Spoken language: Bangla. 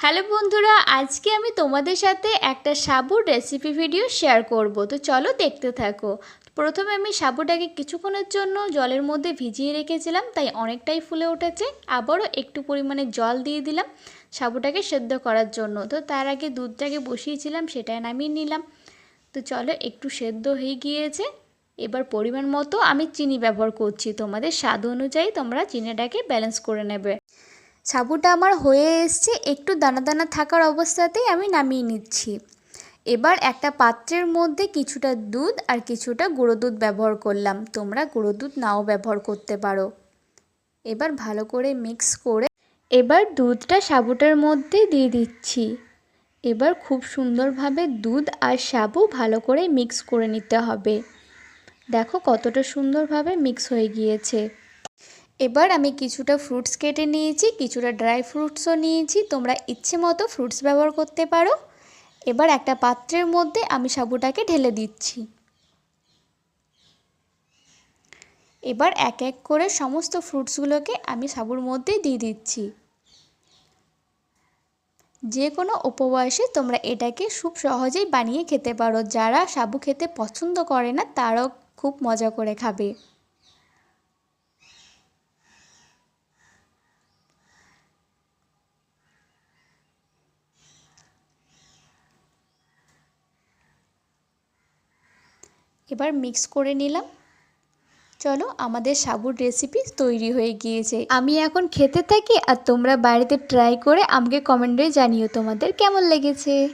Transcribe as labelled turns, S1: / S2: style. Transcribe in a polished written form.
S1: হ্যালো বন্ধুরা, আজকে আমি তোমাদের সাথে একটা সাবুর রেসিপি ভিডিও শেয়ার করব। তো চলো দেখতে থাকো। প্রথমে আমি সাবুটাকে কিছুক্ষণের জন্য জলের মধ্যে ভিজিয়ে রেখেছিলাম, তাই অনেকটাই ফুলে উঠেছে। আবারও একটু পরিমাণে জল দিয়ে দিলাম সাবুটাকে সেদ্ধ করার জন্য। তো তার আগে দুধটাকে বসিয়েছিলাম, সেটাই নামিয়ে নিলাম। তো চলো, একটু সেদ্ধ হয়ে গিয়েছে। এবার পরিমাণ মতো আমি চিনি ব্যবহার করছি, তোমাদের স্বাদ অনুযায়ী তোমরা চিনিটাকে ব্যালেন্স করে নেবে। সাবুটা আমার হয়ে এসছে, একটু দানা দানা থাকার অবস্থাতেই আমি নামিয়ে নিচ্ছি। এবার একটা পাত্রের মধ্যে কিছুটা দুধ আর কিছুটা গুঁড়ো দুধ ব্যবহার করলাম, তোমরা গুঁড়ো দুধ নাও ব্যবহার করতে পারো। এবার ভালো করে মিক্স করে এবার দুধটা সাবুটার মধ্যে দিয়ে দিচ্ছি। এবার খুব সুন্দরভাবে দুধ আর সাবু ভালো করে মিক্স করে নিতে হবে। দেখো কতটা সুন্দরভাবে মিক্স হয়ে গিয়েছে। এবার আমি কিছুটা ফ্রুটস কেটে নিয়েছি, কিছুটা ড্রাই ফ্রুটসও নিয়েছি, তোমরা ইচ্ছে মতো ফ্রুটস ব্যবহার করতে পারো। এবার একটা পাত্রের মধ্যে আমি সাবুটাকে ঢেলে দিচ্ছি। এবার এক এক করে সমস্ত ফ্রুটসগুলোকে আমি সাবুর মধ্যে দিয়ে দিচ্ছি। যে কোনো উপবয়সে তোমরা এটাকে খুব সহজেই বানিয়ে খেতে পারো। যারা সাবু খেতে পছন্দ করে না তারাও খুব মজা করে খাবে। এবার মিক্স করে নিলাম। চলো, আমাদের সাবুর রেসিপি তৈরি হয়ে গিয়েছে। আমি এখন খেতে থাকি আর তোমরা বাড়িতে ট্রাই করে আমাকে কমেন্টে জানিও তোমাদের কেমন লেগেছে।